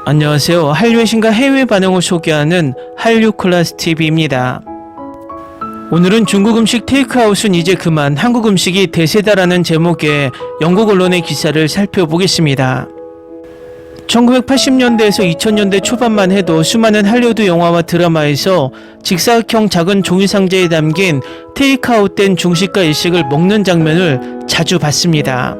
안녕하세요. 한류의 신과 해외 반응을 소개하는 한류클래스TV입니다. 오늘은 중국 음식 테이크아웃은 이제 그만 한국 음식이 대세다라는 제목의 영국 언론의 기사를 살펴보겠습니다. 1980년대에서 2000년대 초반만 해도 수많은 할리우드 영화와 드라마에서 직사각형 작은 종이 상자에 담긴 테이크아웃된 중식과 일식을 먹는 장면을 자주 봤습니다.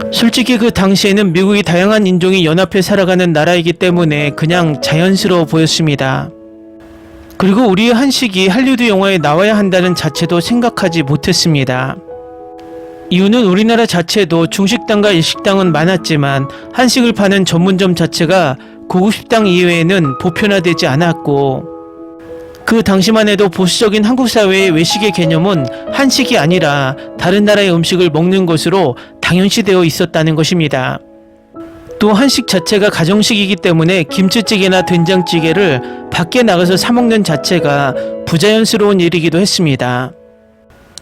솔직히 그 당시에는 미국이 다양한 인종이 연합해 살아가는 나라이기 때문에 그냥 자연스러워 보였습니다. 그리고 우리의 한식이 할리우드 영화에 나와야 한다는 자체도 생각하지 못했습니다. 이유는 우리나라 자체도 중식당과 일식당은 많았지만 한식을 파는 전문점 자체가 고급 식당 이외에는 보편화되지 않았고, 그 당시만 해도 보수적인 한국 사회의 외식의 개념은 한식이 아니라 다른 나라의 음식을 먹는 것으로 당연시되어 있었다는 것입니다. 또 한식 자체가 가정식이기 때문에 김치찌개나 된장찌개를 밖에 나가서 사 먹는 자체가 부자연스러운 일이기도 했습니다.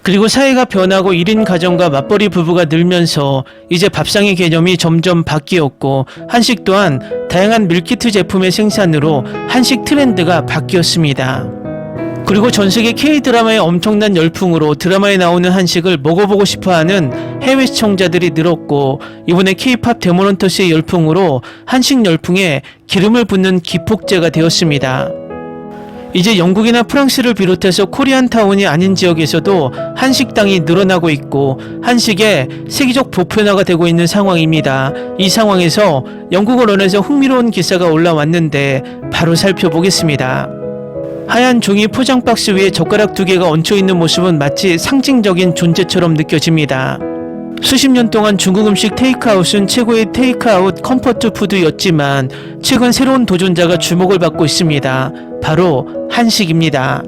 그리고 사회가 변하고 1인 가정과 맞벌이 부부가 늘면서 이제 밥상의 개념이 점점 바뀌었고, 한식 또한 다양한 밀키트 제품의 생산으로 한식 트렌드가 바뀌었습니다. 그리고 전세계 K-드라마의 엄청난 열풍으로 드라마에 나오는 한식을 먹어보고 싶어하는 해외 시청자들이 늘었고, 이번에 K-팝 데모넌터스의 열풍으로 한식 열풍에 기름을 붓는 기폭제가 되었습니다. 이제 영국이나 프랑스를 비롯해서 코리안타운이 아닌 지역에서도 한식당이 늘어나고 있고 한식의 세계적 보편화가 되고 있는 상황입니다. 이 상황에서 영국 언론에서 흥미로운 기사가 올라왔는데 바로 살펴보겠습니다. 하얀 종이 포장 박스 위에 젓가락 2개가 얹혀있는 모습은 마치 상징적인 존재처럼 느껴집니다. 수십 년 동안 중국 음식 테이크아웃은 최고의 테이크아웃 컴포트 푸드였지만 최근 새로운 도전자가 주목을 받고 있습니다. 바로 한식입니다.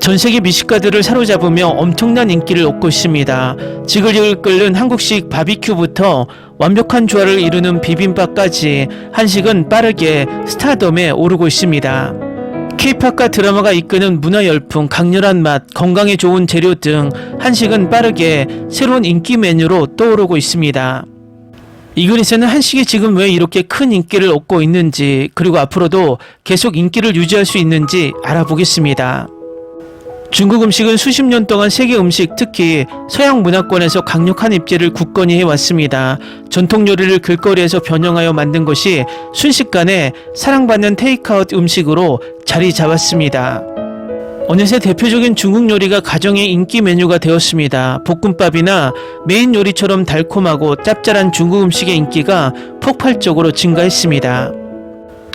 전세계 미식가들을 사로잡으며 엄청난 인기를 얻고 있습니다. 지글지글 끓는 한국식 바비큐부터 완벽한 조화를 이루는 비빔밥까지 한식은 빠르게 스타덤에 오르고 있습니다. K-팝과 드라마가 이끄는 문화 열풍, 강렬한 맛, 건강에 좋은 재료 등 한식은 빠르게 새로운 인기 메뉴로 떠오르고 있습니다. 이 글에서는 한식이 지금 왜 이렇게 큰 인기를 얻고 있는지, 그리고 앞으로도 계속 인기를 유지할 수 있는지 알아보겠습니다. 중국 음식은 수십 년 동안 세계 음식, 특히 서양 문화권에서 강력한 입지를 굳건히 해왔습니다. 전통 요리를 길거리에서 변형하여 만든 것이 순식간에 사랑받는 테이크아웃 음식으로 자리 잡았습니다. 어느새 대표적인 중국 요리가 가정의 인기 메뉴가 되었습니다. 볶음밥이나 메인 요리처럼 달콤하고 짭짤한 중국 음식의 인기가 폭발적으로 증가했습니다.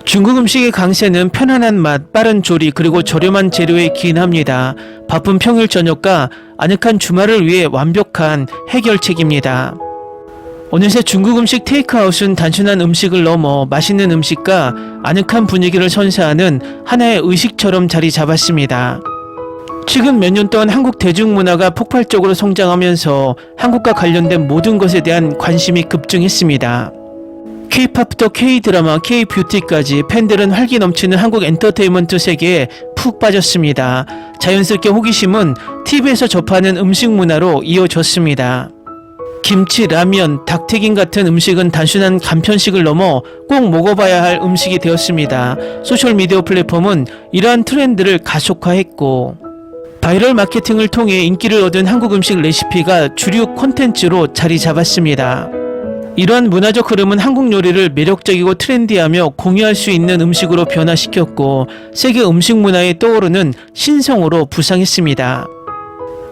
중국 음식의 강세는 편안한 맛, 빠른 조리, 그리고 저렴한 재료에 기인합니다. 바쁜 평일 저녁과 아늑한 주말을 위해 완벽한 해결책입니다. 어느새 중국 음식 테이크아웃은 단순한 음식을 넘어 맛있는 음식과 아늑한 분위기를 선사하는 하나의 의식처럼 자리 잡았습니다. 최근 몇 년 동안 한국 대중문화가 폭발적으로 성장하면서 한국과 관련된 모든 것에 대한 관심이 급증했습니다. K-팝부터 K-드라마, K-뷰티까지 팬들은 활기 넘치는 한국 엔터테인먼트 세계에 푹 빠졌습니다. 자연스럽게 호기심은 TV에서 접하는 음식 문화로 이어졌습니다. 김치, 라면, 닭튀김 같은 음식은 단순한 간편식을 넘어 꼭 먹어봐야 할 음식이 되었습니다. 소셜미디어 플랫폼은 이러한 트렌드를 가속화했고, 바이럴 마케팅을 통해 인기를 얻은 한국 음식 레시피가 주류 콘텐츠로 자리 잡았습니다. 이러한 문화적 흐름은 한국 요리를 매력적이고 트렌디하며 공유할 수 있는 음식으로 변화시켰고, 세계 음식 문화에 떠오르는 신성으로 부상했습니다.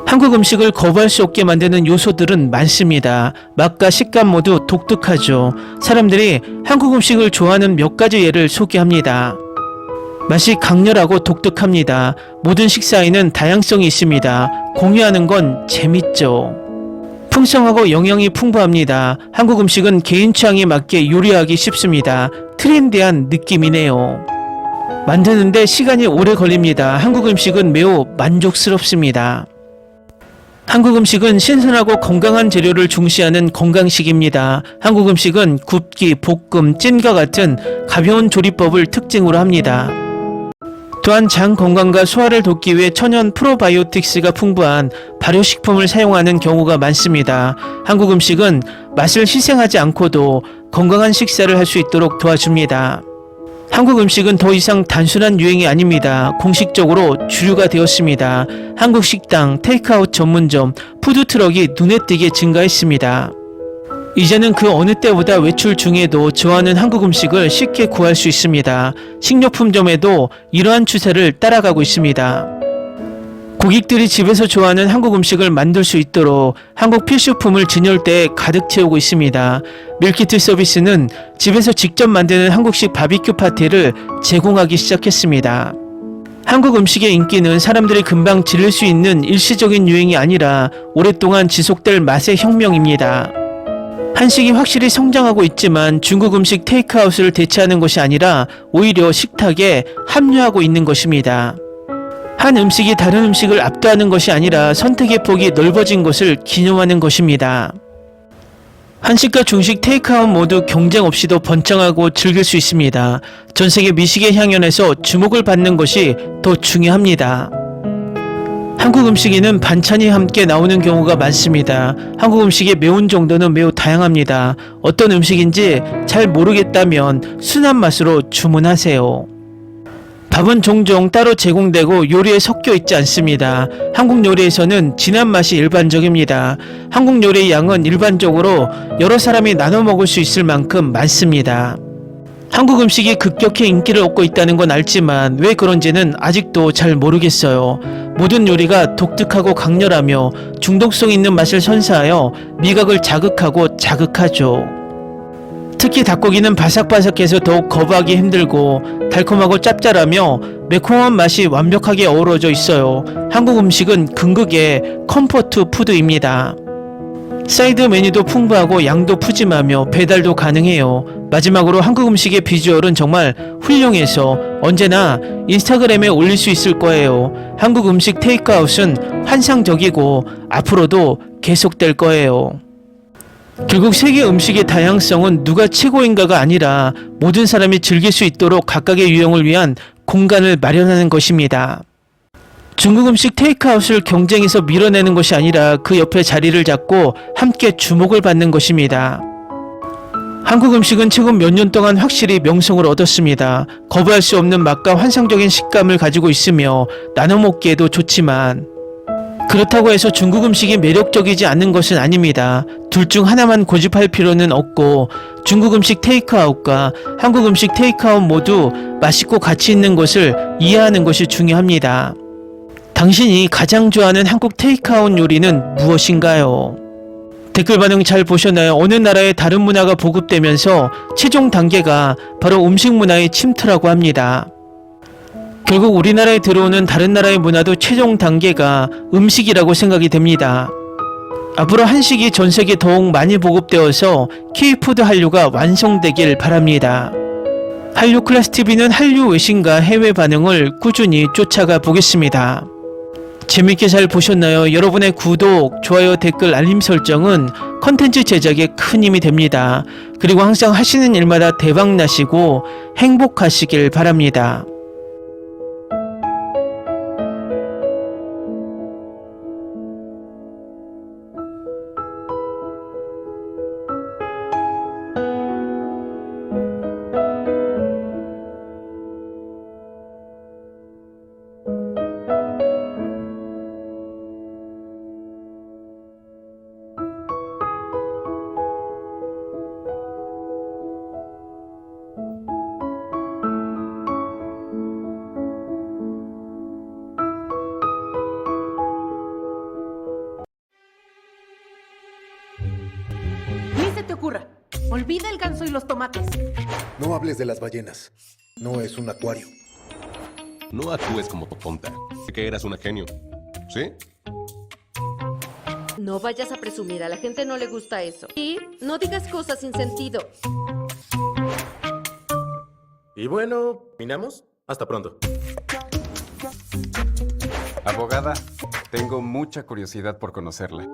한국 음식을 거부할 수 없게 만드는 요소들은 많습니다. 맛과 식감 모두 독특하죠. 사람들이 한국 음식을 좋아하는 몇 가지 예를 소개합니다. 맛이 강렬하고 독특합니다. 모든 식사에는 다양성이 있습니다. 공유하는 건 재밌죠. 풍성하고 영양이 풍부합니다. 한국 음식은 개인 취향에 맞게 요리하기 쉽습니다. 트렌디한 느낌이네요. 만드는데 시간이 오래 걸립니다. 한국 음식은 매우 만족스럽습니다. 한국 음식은 신선하고 건강한 재료를 중시하는 건강식입니다. 한국 음식은 굽기, 볶음, 찜과 같은 가벼운 조리법을 특징으로 합니다. 또한 장 건강과 소화를 돕기 위해 천연 프로바이오틱스가 풍부한 발효식품을 사용하는 경우가 많습니다. 한국 음식은 맛을 희생하지 않고도 건강한 식사를 할 수 있도록 도와줍니다. 한국 음식은 더 이상 단순한 유행이 아닙니다. 공식적으로 주류가 되었습니다. 한국 식당, 테이크아웃 전문점, 푸드트럭이 눈에 띄게 증가했습니다. 이제는 그 어느 때보다 외출 중에도 좋아하는 한국 음식을 쉽게 구할 수 있습니다. 식료품점에도 이러한 추세를 따라가고 있습니다. 고객들이 집에서 좋아하는 한국 음식을 만들 수 있도록 한국 필수품을 진열대에 가득 채우고 있습니다. 밀키트 서비스는 집에서 직접 만드는 한국식 바비큐 파티를 제공하기 시작했습니다. 한국 음식의 인기는 사람들이 금방 질릴 수 있는 일시적인 유행이 아니라 오랫동안 지속될 맛의 혁명입니다. 한식이 확실히 성장하고 있지만 중국 음식 테이크아웃을 대체하는 것이 아니라 오히려 식탁에 합류하고 있는 것입니다. 한 음식이 다른 음식을 압도하는 것이 아니라 선택의 폭이 넓어진 것을 기념하는 것입니다. 한식과 중식 테이크아웃 모두 경쟁 없이도 번창하고 즐길 수 있습니다. 전 세계 미식의 향연에서 주목을 받는 것이 더 중요합니다. 한국 음식에는 반찬이 함께 나오는 경우가 많습니다. 한국 음식의 매운 정도는 매우 다양합니다. 어떤 음식인지 잘 모르겠다면 순한 맛으로 주문하세요. 밥은 종종 따로 제공되고 요리에 섞여 있지 않습니다. 한국 요리에서는 진한 맛이 일반적입니다. 한국 요리의 양은 일반적으로 여러 사람이 나눠 먹을 수 있을 만큼 많습니다. 한국 음식이 급격히 인기를 얻고 있다는 건 알지만 왜 그런지는 아직도 잘 모르겠어요. 모든 요리가 독특하고 강렬하며 중독성 있는 맛을 선사하여 미각을 자극하고 자극하죠. 특히 닭고기는 바삭바삭해서 더욱 거부하기 힘들고 달콤하고 짭짤하며 매콤한 맛이 완벽하게 어우러져 있어요. 한국 음식은 궁극의 컴포트 푸드입니다. 사이드 메뉴도 풍부하고 양도 푸짐하며 배달도 가능해요. 마지막으로 한국 음식의 비주얼은 정말 훌륭해서 언제나 인스타그램에 올릴 수 있을 거예요. 한국 음식 테이크아웃은 환상적이고 앞으로도 계속될 거예요. 결국 세계 음식의 다양성은 누가 최고인가가 아니라 모든 사람이 즐길 수 있도록 각각의 유형을 위한 공간을 마련하는 것입니다. 중국 음식 테이크아웃을 경쟁에서 밀어내는 것이 아니라 그 옆에 자리를 잡고 함께 주목을 받는 것입니다. 한국 음식은 최근 몇 년 동안 확실히 명성을 얻었습니다. 거부할 수 없는 맛과 환상적인 식감을 가지고 있으며 나눠 먹기에도 좋지만 그렇다고 해서 중국 음식이 매력적이지 않는 것은 아닙니다. 둘 중 하나만 고집할 필요는 없고 중국 음식 테이크아웃과 한국 음식 테이크아웃 모두 맛있고 가치 있는 것을 이해하는 것이 중요합니다. 당신이 가장 좋아하는 한국 테이크아웃 요리는 무엇인가요? 댓글 반응 잘 보셨나요? 어느 나라의 다른 문화가 보급되면서 최종 단계가 바로 음식 문화의 침투라고 합니다. 결국 우리나라에 들어오는 다른 나라의 문화도 최종 단계가 음식이라고 생각이 됩니다. 앞으로 한식이 전 세계 더욱 많이 보급되어서 K푸드 한류가 완성되길 바랍니다. 한류 클래스TV는 한류 외신과 해외 반응을 꾸준히 쫓아가 보겠습니다. 재밌게 잘 보셨나요? 여러분의 구독, 좋아요, 댓글, 알림 설정은 컨텐츠 제작에 큰 힘이 됩니다. 그리고 항상 하시는 일마다 대박 나시고 행복하시길 바랍니다. Ni se te ocurra. Olvida el ganso y los tomates. No hables de las ballenas. No es un acuario. No actúes como tonta. Que eras una genio. ¿Sí? No vayas a presumir, a la gente no le gusta eso. Y no digas cosas sin sentido. Y bueno, ¿terminamos? Hasta pronto. Abogada, tengo mucha curiosidad por conocerla.